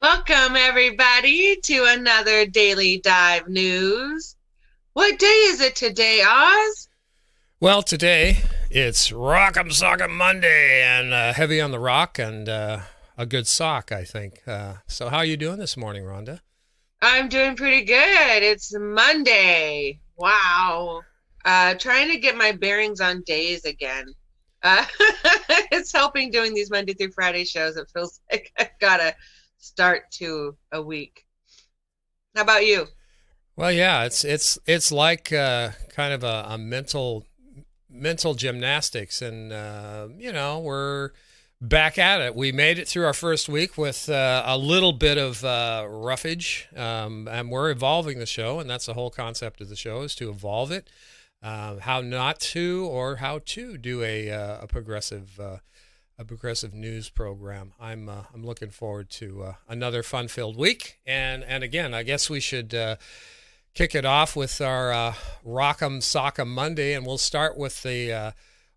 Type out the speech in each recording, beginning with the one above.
Welcome, everybody, to another Daily Dive News. What day is it today, Oz? Well, today it's Sockem Monday and heavy on the rock and a good sock, I think. So how are you doing this morning, Rhonda? I'm doing pretty good. It's Monday. Wow. Trying to get my bearings on days again. Uh, it's helping doing these Monday through Friday shows. It feels like I've got to start to a week. How about you? Well, yeah, it's like kind of a mental gymnastics, and we're back at it. We made it through our first week with a little bit of roughage, and we're evolving the show, and that's the whole concept of the show is to evolve it. How not to or how to do a progressive news program. I'm looking forward to another fun-filled week, and again, I guess we should kick it off with our Rock'em Sock'em Monday, and we'll start with the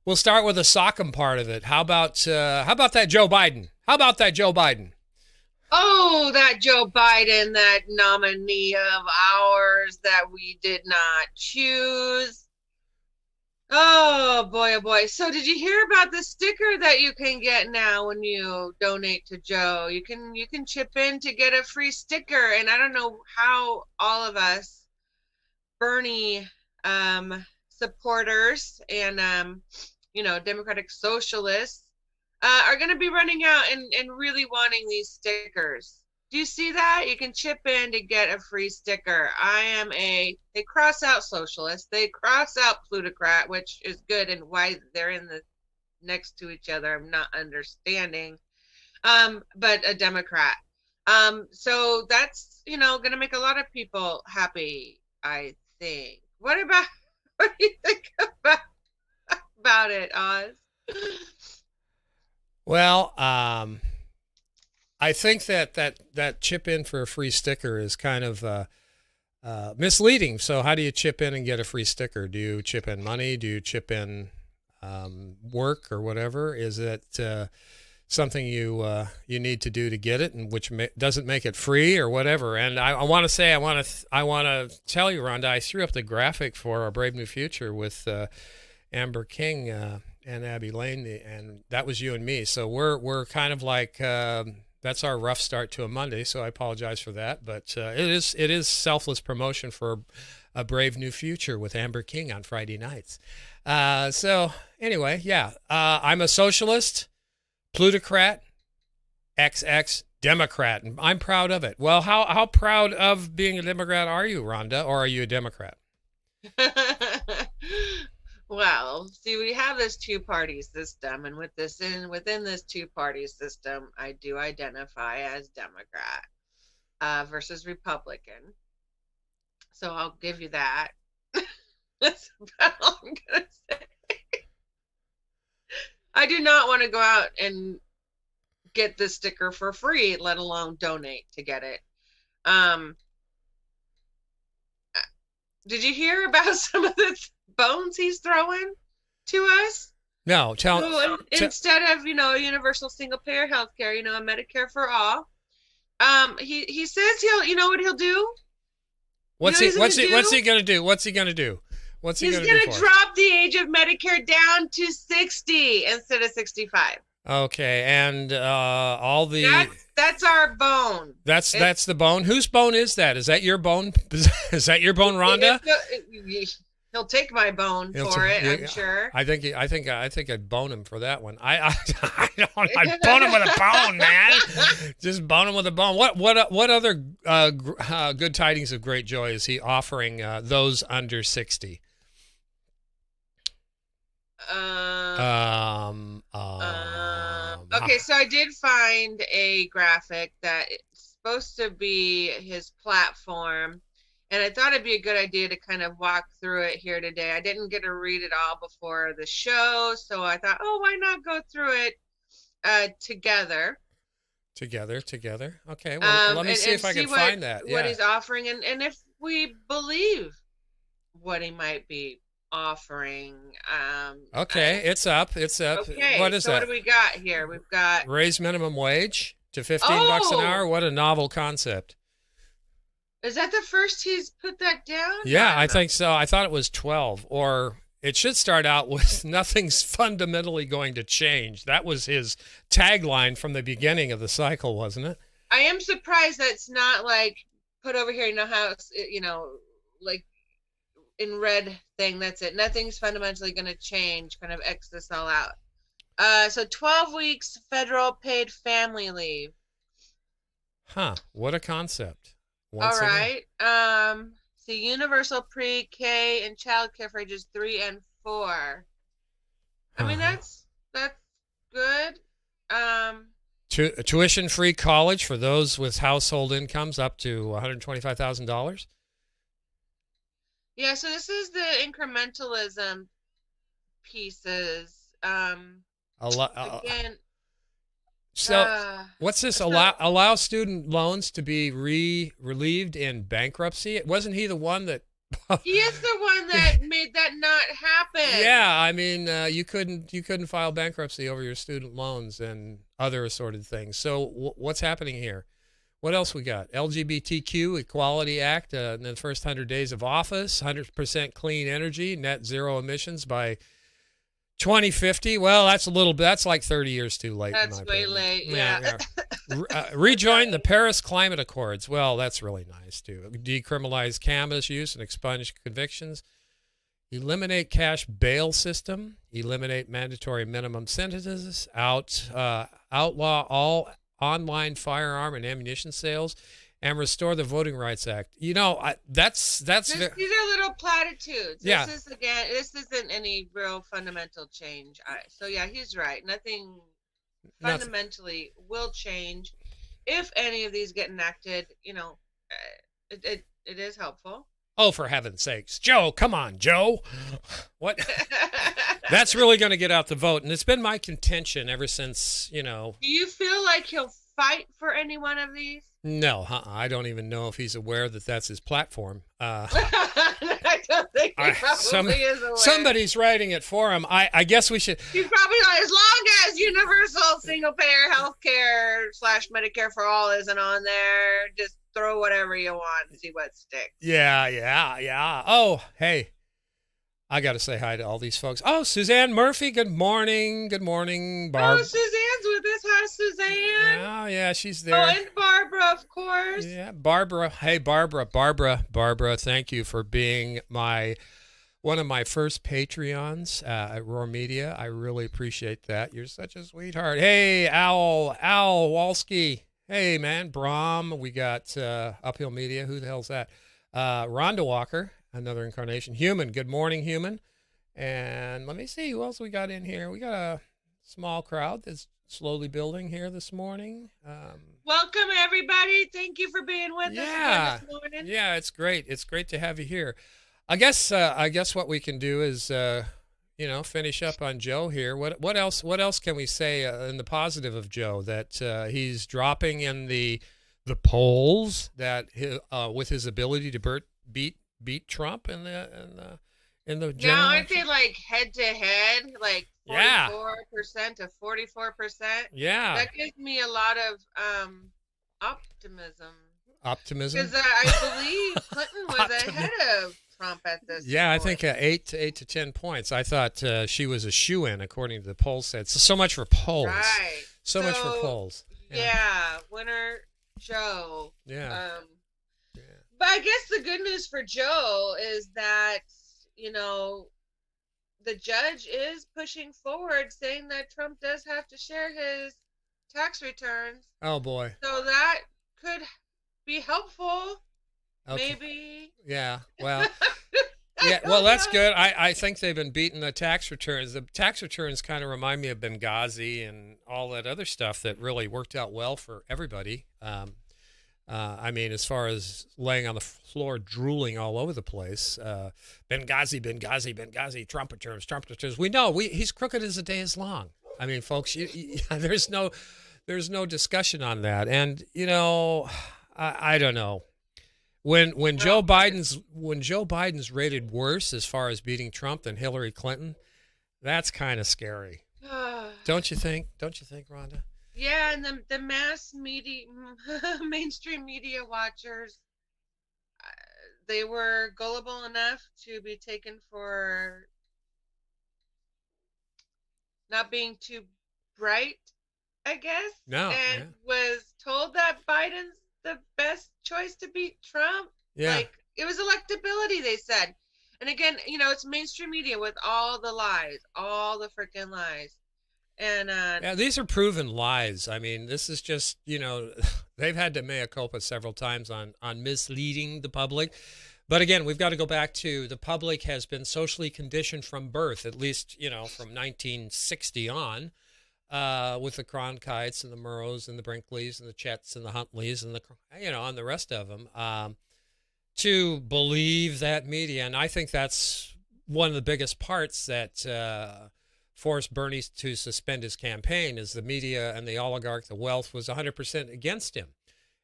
Sock'em part of it. How about that Joe Biden? How about that Joe Biden? Oh, that Joe Biden, that nominee of ours that we did not choose. Oh boy. So did you hear about the sticker that you can get now when you donate to Joe? You can chip in to get a free sticker. And I don't know how all of us Bernie supporters and Democratic socialists are going to be running out and really wanting these stickers. Do you see that? You can chip in to get a free sticker. They cross out socialist, they cross out plutocrat, which is good, and why they're in the next to each other, I'm not understanding. But a Democrat. So that's, going to make a lot of people happy, I think. What do you think about it, Oz? Well, I think that chip in for a free sticker is kind of misleading. So, how do you chip in and get a free sticker? Do you chip in money? Do you chip in work or whatever? Is it something you need to do to get it, and which doesn't make it free or whatever? And I want to say, I want to tell you, Rhonda, I threw up the graphic for our Brave New Future with Amber King and Abby Lane, and that was you and me. So we're kind of like. That's our rough start to a Monday, so I apologize for that. But it is selfless promotion for a brave new future with Amber King on Friday nights. So anyway, yeah, I'm a socialist, plutocrat, XX Democrat, and I'm proud of it. Well, how proud of being a Democrat are you, Rhonda, or are you a Democrat? Well, see, we have this two-party system, and within this two-party system, I do identify as Democrat versus Republican. So I'll give you that. That's about all I'm gonna say. I do not want to go out and get this sticker for free, let alone donate to get it. Um, did you hear about some of the bones he's throwing to us? No, So instead of, universal single payer health care, a Medicare for all, he says you know what he'll do? You know what's what he he's gonna what's he do? what's he gonna do? What's he gonna do? What's he He's gonna do gonna for us? drop the age of Medicare down to 60 instead of 65. Okay, and all the That's our bone. that's the bone. Whose bone is that? Is that your bone? Is that your bone, Rhonda? He'll take my bone for it, I'm sure. I think I'd bone him for that one. I'd bone him with a bone, man. Just bone him with a bone. What other good tidings of great joy is he offering those under 60? Okay, so I did find a graphic that it's supposed to be his platform, and I thought it'd be a good idea to kind of walk through it here today. I didn't get to read it all before the show, so I thought, oh, why not go through it together? Together. Okay, well, let me see and if I see can find that. what Yeah. he's offering, and if we believe what he might be offering. Okay, it's up. It's up. Okay, What is so what that? do we got here? We've got Raise minimum wage. to $15 an hour. Oh, What a novel concept. is that the first he's put that down? No, Yeah, I I don't know. think so. I thought it was 12, or it should start out with nothing's fundamentally going to change. That was his tagline from the beginning of the cycle, wasn't it? I am surprised that's not like put over here. You know how it's, like in red thing. That's it. Nothing's fundamentally going to change. Kind of X this all out. So 12 weeks federal paid family leave. Huh, what a concept. All Once again. right. So universal pre-K and child care for ages 3 and 4. I mean, Uh-huh. that's good. Um, Tuition-free college for those with household incomes up to $125,000. yeah. So this is the incrementalism pieces. A lo- Again, So, what's this? so Allow student loans to be relieved in bankruptcy? Wasn't he the one that? he is the one that made that not happen. Yeah, I mean, you couldn't file bankruptcy over your student loans and other assorted things. So, what's happening here? What else we got? LGBTQ Equality Act in the first 100 days of office, 100% clean energy, net zero emissions by 2050. Well, that's a little bit. That's like 30 years too late, in That's my way opinion. late. Yeah, Yeah. yeah. Rejoin the Paris Climate Accords. Well, that's really nice too. Decriminalize cannabis use and expunge convictions. Eliminate cash bail system. Eliminate mandatory minimum sentences. Outlaw all online firearm and ammunition sales, and restore the Voting Rights Act. That's These are little platitudes. yeah. This isn't any real fundamental change. So yeah, he's right. Nothing Nothing. fundamentally will change if any of these get enacted. It is helpful. Oh, for heaven's sakes, Joe! Come on, Joe. What? That's really going to get out the vote, and it's been my contention ever since. Do you feel like he'll fight for any one of these? No, I don't even know if he's aware that that's his platform. I don't think he probably is aware. Somebody's writing it for him. I guess we should. He's probably not, as long as universal single payer health care / Medicare for all isn't on there. Just throw whatever you want and see what sticks. Yeah. Oh, hey, I got to say hi to all these folks. Oh, Suzanne Murphy. Good morning. Good morning, Barb. Oh, Suzanne's with us. Hi, Suzanne. Oh, yeah, she's Oh, there. and Barbara, of course. Yeah, Barbara. Hey, Barbara. Thank you for being one of my first Patreons at Roar Media. I really appreciate that. You're such a sweetheart. Hey, Al Walski. Hey, man, Brahm. We got Uphill Media. Who the hell's that? Rhonda Walker, another incarnation. Human. Good morning, Human. And let me see who else we got in here. We got a small crowd that's slowly building here this morning. Welcome, everybody. Thank you for being with us again this morning. Yeah, it's great. It's great to have you here. I guess what we can do is finish up on Joe here. What else can we say in the positive of Joe, that he's dropping in the polls, that with his ability to beat Trump in the general Now, aren't election? they like head to head, like Yeah. 44% to 44%? Yeah. That gives me a lot of optimism. Optimism. Because I believe Clinton was ahead of Trump at this Yeah, I point. think 8 to 10 points. I thought she was a shoo-in, according to the poll said. So much for polls. Right. So much for polls. Yeah, winner Joe. Yeah. Yeah. But I guess the good news for Joe is that, the judge is pushing forward, saying that Trump does have to share his tax returns. Oh boy. So that could be helpful. Okay. Maybe. Yeah. Well. Yeah. Well, that's good. I think they've been beating the tax returns. The tax returns kind of remind me of Benghazi and all that other stuff that really worked out well for everybody. I mean, as far as laying on the floor, drooling all over the place. Benghazi, Trump returns. We know he's crooked as the day is long. I mean, folks, there's no discussion on that. And I don't know. When Joe Biden's rated worse as far as beating Trump than Hillary Clinton, that's kind of scary. Don't you think? Don't you think, Rhonda? Yeah, and the mass media, mainstream media watchers, they were gullible enough to be taken for not being too bright, I guess, No, and yeah, was told that Biden's the best choice to beat Trump. yeah. Like it was electability, they said. And again, it's mainstream media with all the freaking lies. And Yeah, these are proven lies. I mean, this is just, they've had to mea culpa several times on misleading the public. But again, we've got to go back to the public has been socially conditioned from birth, at least, from 1960 on, with the Cronkites and the Murrows and the Brinkleys and the Chets and the Huntleys and and the rest of them, to believe that media. And I think that's one of the biggest parts that forced Bernie to suspend his campaign is the media and the oligarch, the wealth was 100% against him.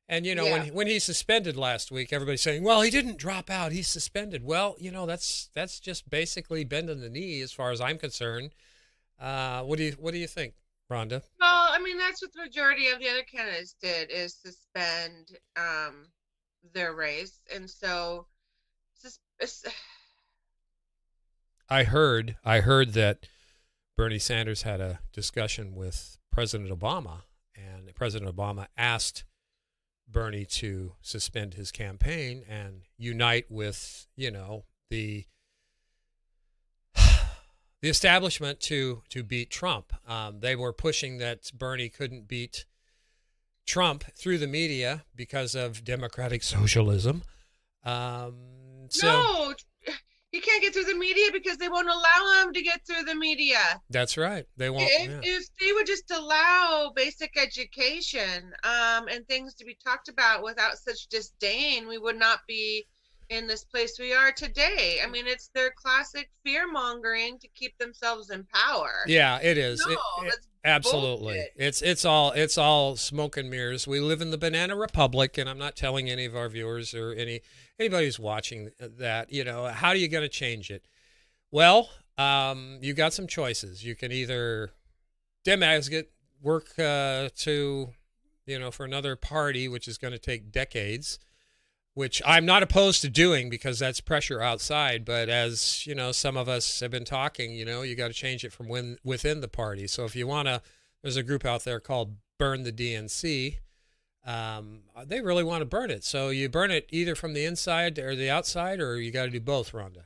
And yeah. when he suspended last week, everybody's saying, "Well, he didn't drop out; he's suspended." Well, that's just basically bending the knee, as far as I'm concerned. What do you think, Rhonda? Well, I mean, that's what the majority of the other candidates did is suspend their race. And so, I heard that Bernie Sanders had a discussion with President Obama, and President Obama asked Bernie to suspend his campaign and unite with, the the establishment to beat Trump. They were pushing that Bernie couldn't beat Trump through the media because of democratic socialism. So no, he can't get through the media because they won't allow him to get through the media. that's right. They won't. If, Yeah. if they would just allow basic education and things to be talked about without such disdain, we would not be in this place we are today. I mean, it's their classic fear mongering to keep themselves in power. Yeah, it is. No, that's Absolutely. bullshit. It's all smoke and mirrors. We live in the banana republic, and I'm not telling any of our viewers or anybody who's watching that, how are you going to change it? Well, you got some choices. You can either demazgot, work to, for another party, which is going to take decades, which I'm not opposed to doing because that's pressure outside. But as some of us have been talking, you got to change it from within the party. So if you want to, there's a group out there called Burn the DNC. They really want to burn it. So you burn it either from the inside or the outside, or you got to do both, Rhonda.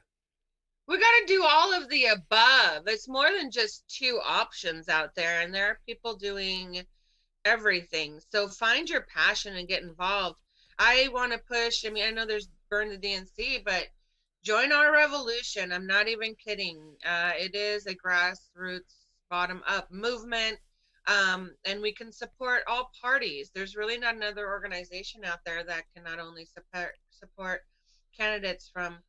We got to do all of the above. It's more than just two options out there, and there are people doing everything. So find your passion and get involved. I want to push. I mean, I know there's Burn the DNC, but join our revolution. I'm not even kidding. It is a grassroots, bottom up movement. And we can support all parties. There's really not another organization out there that can not only support candidates from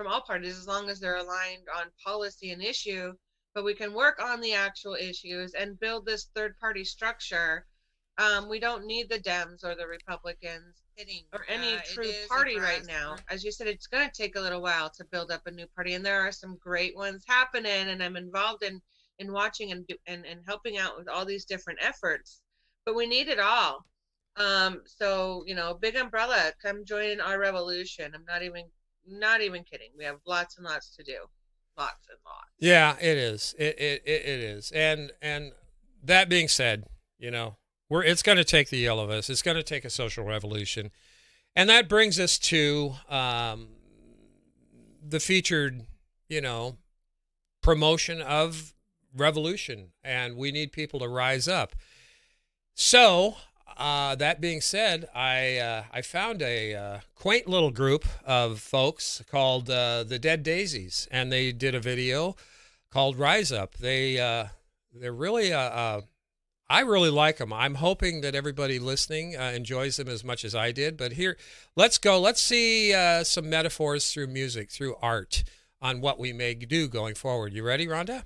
all parties as long as they're aligned on policy and issue, but we can work on the actual issues and build this third party structure. We don't need the Dems or the Republicans or any true party right now. As you said, it's going to take a little while to build up a new party, and there are some great ones happening, and I'm involved in watching and helping out with all these different efforts. But we need it all. So big umbrella, come join our revolution. I'm not even kidding. We have lots and lots to do, lots and lots. Yeah, it is. It is. And that being said, it's going to take the yell of us. It's going to take a social revolution, and that brings us to the featured, promotion of revolution, and we need people to rise up. So, that being said, I found a quaint little group of folks called the Dead Daisies, and they did a video called "Rise Up." They're really I really like them. I'm hoping that everybody listening enjoys them as much as I did. But here, let's go. Let's see some metaphors through music, through art, on what we may do going forward. You ready, Rhonda?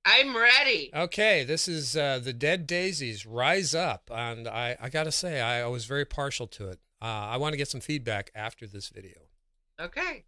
I'm ready. Okay, this is the Dead Daisies, Rise Up. And I got to say, I was very partial to it. I want to get some feedback after this video. Okay.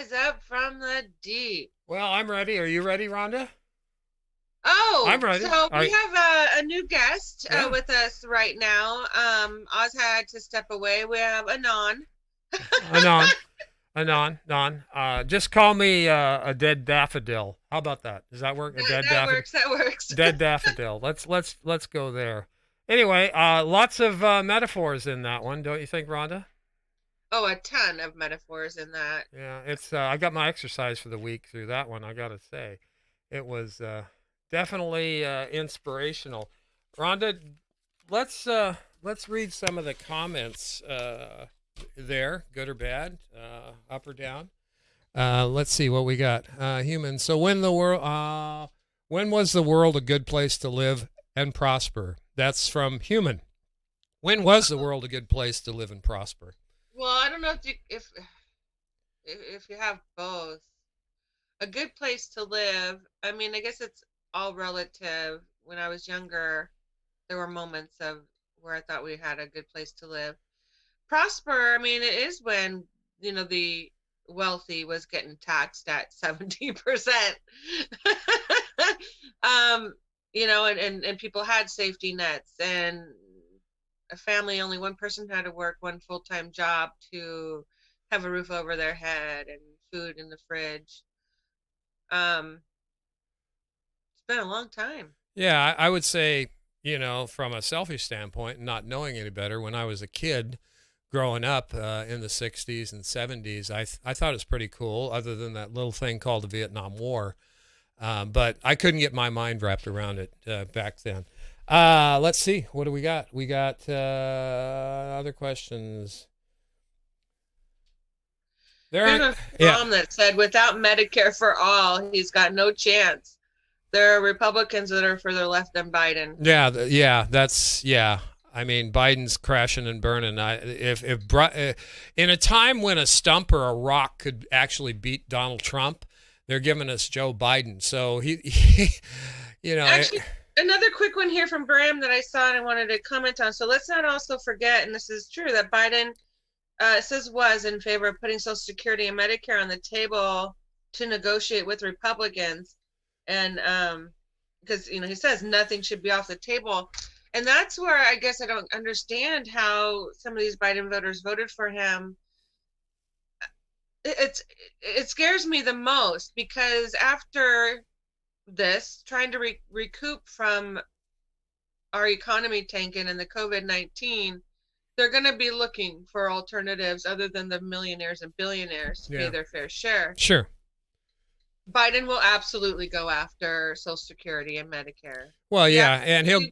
rise up from the deep. Well, I'm ready. Are you ready, Rhonda? I'm Oh, ready. so All we right. have a new guest Yeah. with us right now. Oz had to step away. We have Anon. Anon. Anon. Anon. Just call me a dead daffodil. How about that? Does that work? A dead That daffodil. works. That works. Dead daffodil. Let's go there. Anyway, lots of metaphors in that one, don't you think, Rhonda? Oh, a ton of metaphors in that. Yeah, it's. I got my exercise for the week through that one. I gotta say, it was definitely inspirational. Rhonda, let's read some of the comments there, good or bad, up or down. Let's see what we got. Humans. So when was the world a good place to live and prosper? That's from Human. When was the world a good place to live and prosper? Well, I don't know if you have both. A good place to live. I mean, I guess it's all relative. When I was younger, there were moments of where I thought we had a good place to live. Prosper, I mean, it is when, the wealthy was getting taxed at 70%. And people had safety nets, and a family, only one person had to work one full-time job to have a roof over their head and food in the fridge. Um, it's been a long time. Yeah, I would say, from a selfish standpoint, not knowing any better, when I was a kid growing up in the 60s and 70s, I thought it was pretty cool, other than that little thing called the Vietnam War. But I couldn't get my mind wrapped around it back then. Let's see. What do we got? We got other questions. There's a Yeah. mom that said, without Medicare for all, he's got no chance. There are Republicans that are further left than Biden. Yeah. I mean, Biden's crashing and burning. If in a time when a stump or a rock could actually beat Donald Trump, they're giving us Joe Biden. So Actually, another quick one here from Bram that I saw and I wanted to comment on. So let's not also forget, and this is true, that Biden says was in favor of putting Social Security and Medicare on the table to negotiate with Republicans. And because, he says nothing should be off the table. And that's where I guess I don't understand how some of these Biden voters voted for him. It scares me the most, because after this, trying to recoup from our economy tanking and the COVID-19, they're going to be looking for alternatives other than the millionaires and billionaires to pay their fair share. Sure. Biden will absolutely go after Social Security and Medicare. Well, yeah, and he'll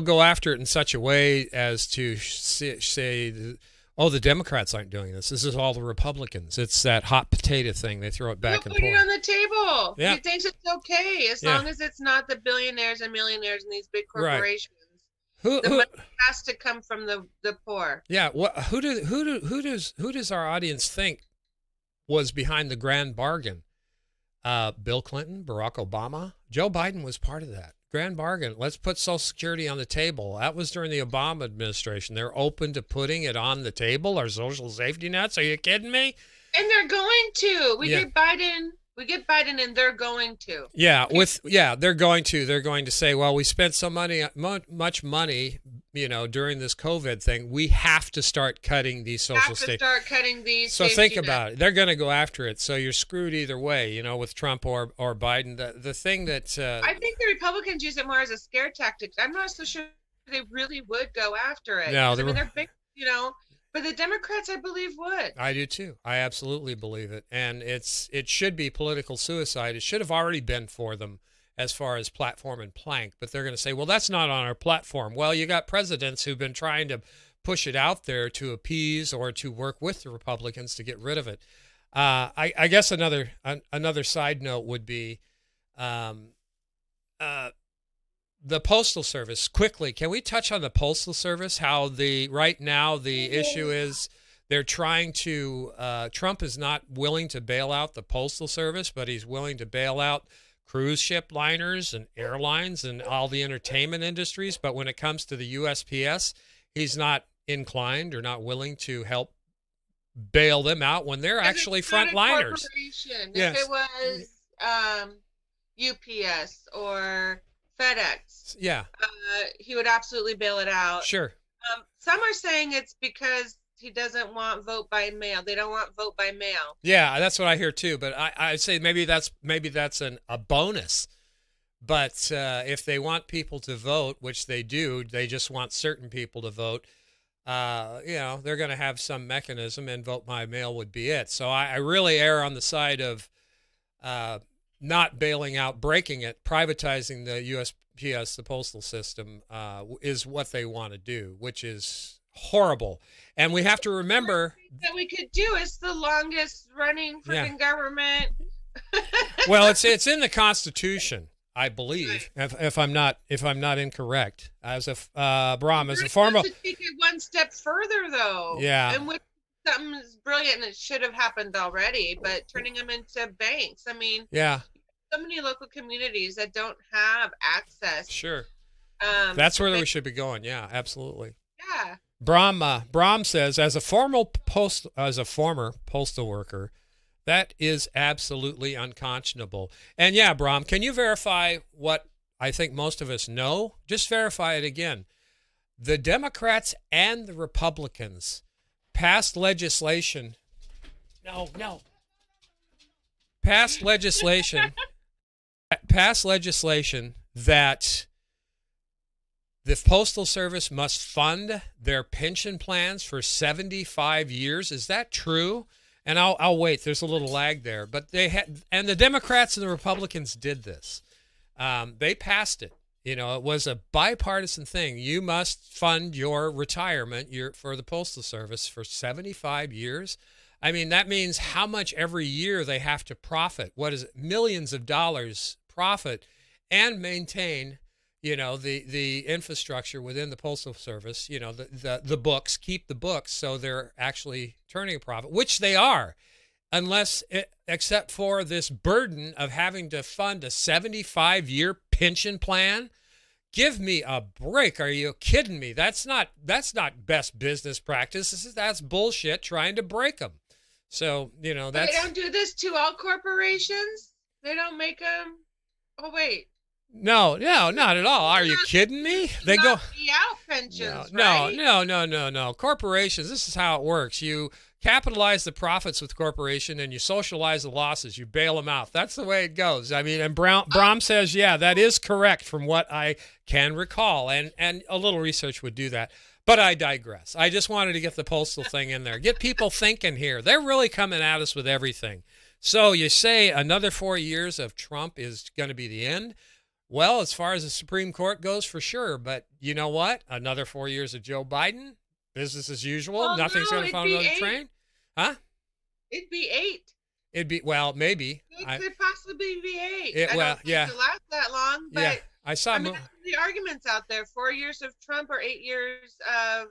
go after it in such a way as to say, oh, the Democrats aren't doing this. This is all the Republicans. It's that hot potato thing. They throw it back and forth. Put it on the table. Yeah. He thinks it's okay as long as it's not the billionaires and millionaires and these big corporations. Right. The money has to come from the poor. Yeah. Who does our audience think was behind the grand bargain? Bill Clinton, Barack Obama, Joe Biden was part of that grand bargain. Let's put Social Security on the table. That was during the Obama administration. They're open to putting it on the table, our social safety nets. Are you kidding me? And they're going to. We get Biden, and they're going to. Yeah, they're going to. They're going to say, well, we spent so much money, during this COVID thing. We have to start cutting these social safety. Start cutting these. So think about it. They're going to go after it. So you're screwed either way, with Trump or Biden. The thing that I think the Republicans use it more as a scare tactic. I'm not so sure they really would go after it. No, they're big, But the Democrats, I believe, would. I do too. I absolutely believe it. And it should be political suicide. It should have already been for them as far as platform and plank. But they're going to say, well, that's not on our platform. Well, you got presidents who've been trying to push it out there to appease or to work with the Republicans to get rid of it. I guess another side note would be the Postal Service. Quickly, can we touch on the Postal Service? How right now the issue is they're trying to, Trump is not willing to bail out the Postal Service, but he's willing to bail out cruise ship liners and airlines and all the entertainment industries. But when it comes to the USPS, he's not inclined or not willing to help bail them out when they're 'Cause actually it's not a frontliners. corporation. If Yes. it was UPS or FedEx, Yeah, he would absolutely bail it out. sure. Some are saying it's because he doesn't want vote by mail. They don't want vote by mail. Yeah, that's what I hear too. But I say maybe that's a bonus. But if they want people to vote, which they do, they just want certain people to vote. They're going to have some mechanism, and vote by mail would be it. So I really err on the side of not bailing out, breaking it, privatizing the USPS, the postal system, is what they want to do, which is horrible. And we have to remember that we could do. It's the longest running freaking government. Well, it's in the Constitution, I believe, if I'm not incorrect. As a Brahm, as a former, to take it one step further, though. Yeah. And with something is brilliant, and it should have happened already. But turning them into banks, I mean, yeah, so many local communities that don't have access. Sure. That's where we should be going. Yeah, absolutely. Yeah. Brahm says, as a former postal worker, that is absolutely unconscionable. And yeah, Brahm, can you verify what I think most of us know? Just verify it again. The Democrats and the Republicans passed legislation. No. Passed legislation that the Postal Service must fund their pension plans for 75 years. Is that true? And I'll wait. There's a little lag there. But and the Democrats and the Republicans did this. They passed it. It was a bipartisan thing. You must fund your retirement for the Postal Service for 75 years. I mean, that means how much every year they have to profit. What is it? Millions of dollars profit and maintain, the infrastructure within the Postal Service, the books, keep the books so they're actually turning a profit, which they are, except for this burden of having to fund a 75-year pension plan. Give me a break. Are you kidding me? That's not best business practice. That's bullshit trying to break them. So, that's... They don't do this to all corporations? They don't make them... Oh, wait. No, not at all. Are you kidding me? They go... out pensions, no, right? No. Corporations, this is how it works. You capitalize the profits with the corporation and you socialize the losses. You bail them out. That's the way it goes. I mean, and Brahm says, yeah, that is correct from what I can recall. And a little research would do that. But I digress. I just wanted to get the postal thing in there. Get people thinking here. They're really coming at us with everything. So you say another 4 years of Trump is going to be the end? Well, as far as the Supreme Court goes, for sure. But you know what? Another 4 years of Joe Biden, business as usual. Well, Nothing's going to fall another train. Huh? It'd be 8. Well, maybe. It could possibly be 8. I don't think it'll last that long, but... Yeah. I saw the arguments out there: 4 years of Trump or 8 years of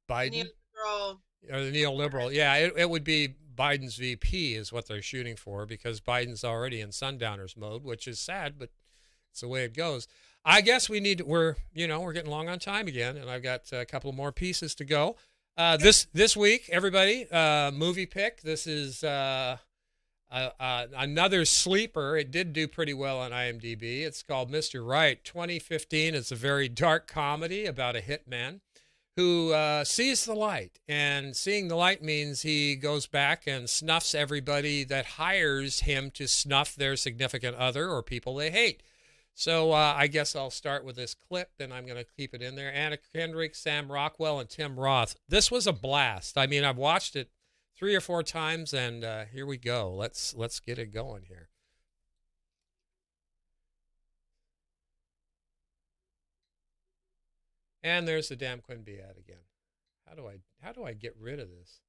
Biden neoliberal. Or the neoliberal. Yeah, it would be Biden's VP is what they're shooting for, because Biden's already in sundowners mode, which is sad, but it's the way it goes. I guess we're getting long on time again, and I've got a couple more pieces to go. This week, everybody, movie pick. This is another sleeper. It did do pretty well on IMDb. It's called Mr. Right, 2015. It's a very dark comedy about a hitman who sees the light. And seeing the light means he goes back and snuffs everybody that hires him to snuff their significant other or people they hate. So I guess I'll start with this clip, and I'm going to keep it in there. Anna Kendrick, Sam Rockwell, and Tim Roth. This was a blast. I mean, I've watched it 3 or 4 times, and here we go. Let's get it going here. And there's the damn Quimby ad again. How do I get rid of this?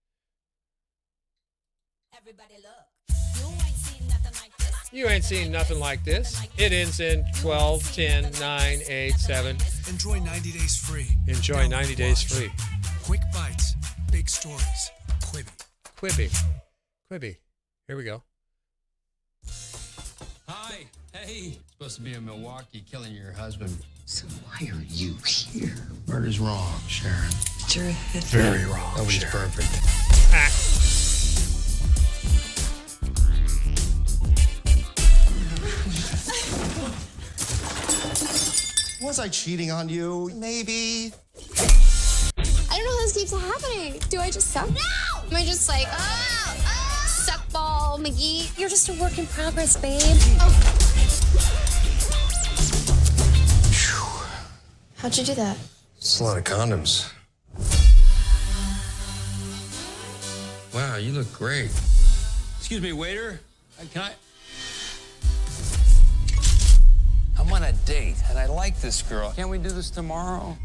Everybody look. You ain't seen nothing like this. You ain't seen nothing like this. It ends in 12, 10, 9, 8, 7. Enjoy 90 days free. Enjoy 90 days free. Quick bites, big stories. Quibi. Here we go. Hi. Hey. Supposed to be in Milwaukee killing your husband. So why are you here? Murder's wrong, Sharon. But you're a hitman. Very wrong. Nobody's Sharon. perfect. Was I cheating on you? Maybe. I don't know how this keeps happening. Do I just suck? No! Am I just like, suck ball, McGee? You're just a work in progress, babe. Oh. How'd you do that? It's a lot of condoms. Wow, you look great. Excuse me, waiter. Can I? I'm on a date, and I like this girl. Can't we do this tomorrow?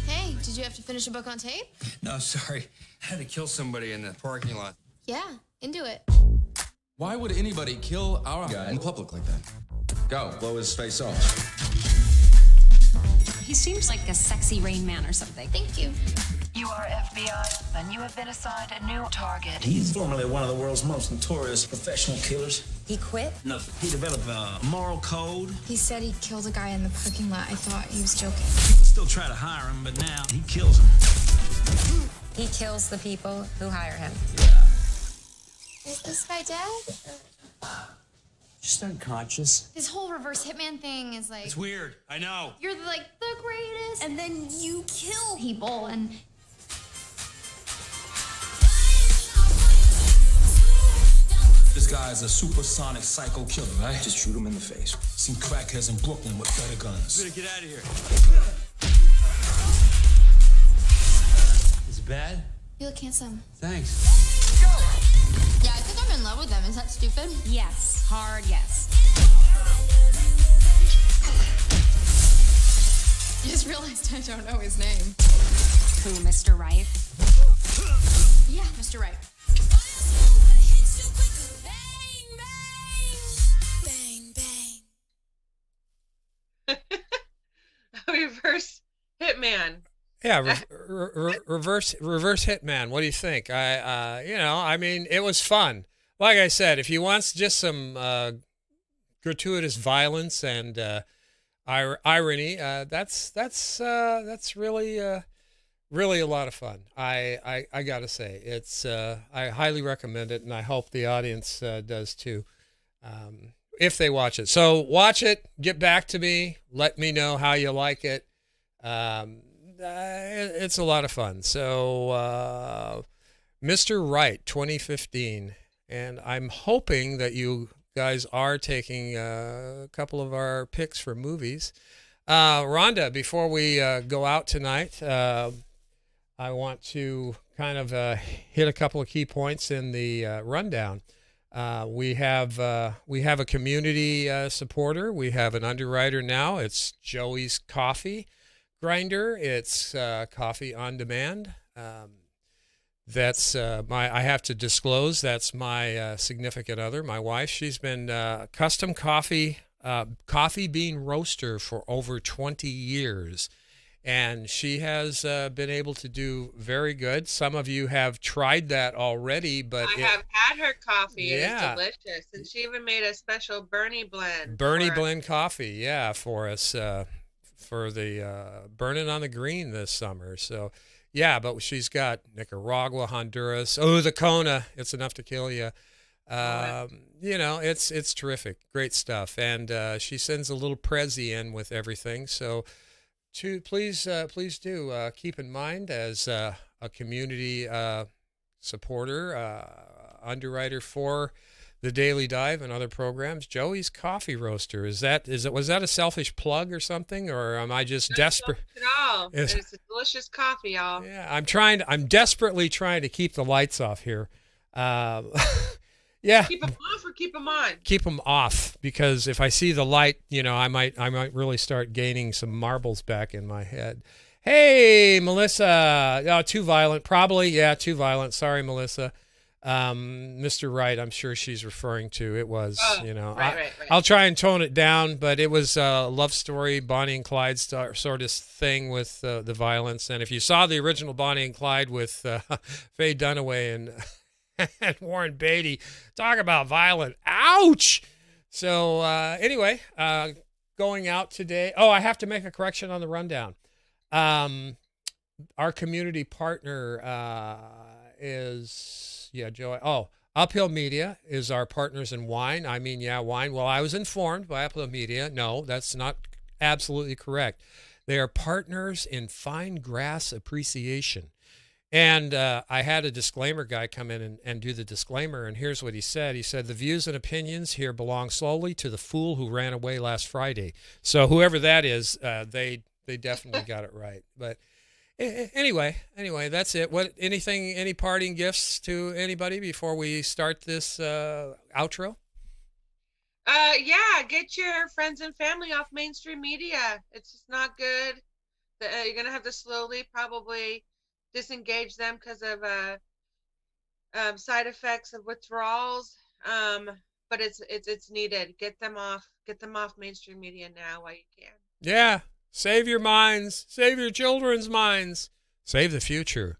Hey, did you have to finish a book on tape? No, sorry. I had to kill somebody in the parking lot. Yeah, into it. Why would anybody kill our guy in public like that? Go, blow his face off. He seems like a sexy Rain Man or something. Thank you. You are FBI, and you have been assigned a new target. He's formerly one of the world's most notorious professional killers. He quit? No, he developed a moral code. He said he killed a guy in the parking lot. I thought he was joking. People still try to hire him, but now he kills them. He kills the people who hire him. Is this guy dead? Just unconscious. His whole reverse hitman thing is like, It's weird. I know. you're like the greatest, and then you kill people, and This guy is a supersonic psycho killer, right? Just shoot him in the face. Seen crackheads in Brooklyn with better guns. Better get out of here. Is it bad? you look handsome. Thanks. Yeah, I think I'm in love with them. Is that stupid? Yes. Hard yes. I just realized I don't know his name. Who, Mr. Right? Yeah, Mr. Right. Reverse Hitman. Yeah, reverse Hitman. What do you think? I mean, it was fun. Like I said, if you want just some gratuitous violence and irony, that's really really a lot of fun. I gotta say, it's I highly recommend it, and I hope the audience does too. If they watch it. So watch it, get back to me, let me know how you like it. It's a lot of fun. So Mr. Right 2015, and I'm hoping that you guys are taking a couple of our picks for movies. Rhonda, before we go out tonight, I want to kind of hit a couple of key points in the rundown. We have a community supporter. We have an underwriter now. It's Joey's Coffee Grinder. It's coffee on demand. That's I have to disclose, that's my significant other, my wife. She's been custom coffee bean roaster for over 20 years. And she has been able to do very good. Some of you have tried that already, but I have had her coffee. Yeah. It is delicious. And she even made a special Bernie blend. Bernie blend coffee, yeah, for us for the Burning on the Green this summer. So, yeah, but she's got Nicaragua, Honduras. Oh, the Kona. It's enough to kill you. It's terrific. Great stuff. And she sends a little Prezi in with everything. So, please do keep in mind as a community supporter, underwriter for the Daily Dive and other programs, Joey's Coffee Roaster. Was that a selfish plug or something, or am I just desperate? Not at all. It's a delicious coffee, y'all. Yeah, I'm desperately trying to keep the lights off here. Yeah. Keep them off or keep them on? Keep them off, because if I see the light, I might really start gaining some marbles back in my head. Hey, Melissa. Oh, too violent. Probably, yeah, too violent. Sorry, Melissa. Mr. Right, I'm sure she's referring to. It was, Right. I'll try and tone it down, but it was a love story, Bonnie and Clyde sort of thing with the violence. And if you saw the original Bonnie and Clyde with Faye Dunaway and and Warren Beatty, talk about violent. Ouch! So anyway, going out today. Oh, I have to make a correction on the rundown. Our community partner is Joey. Oh, Uphill Media is our partners in wine. I mean, wine. Well, I was informed by Uphill Media. No, that's not absolutely correct. They are partners in fine grass appreciation. And I had a disclaimer guy come in and do the disclaimer, and here's what he said. He said, the views and opinions here belong solely to the fool who ran away last Friday. So whoever that is, they definitely got it right. But anyway, that's it. Any parting gifts to anybody before we start this outro? Yeah, get your friends and family off mainstream media. It's just not good. You're gonna have to slowly probably disengage them because of side effects of withdrawals. But it's needed. Get them off mainstream media now while you can. Yeah. Save your minds. Save your children's minds. Save the future.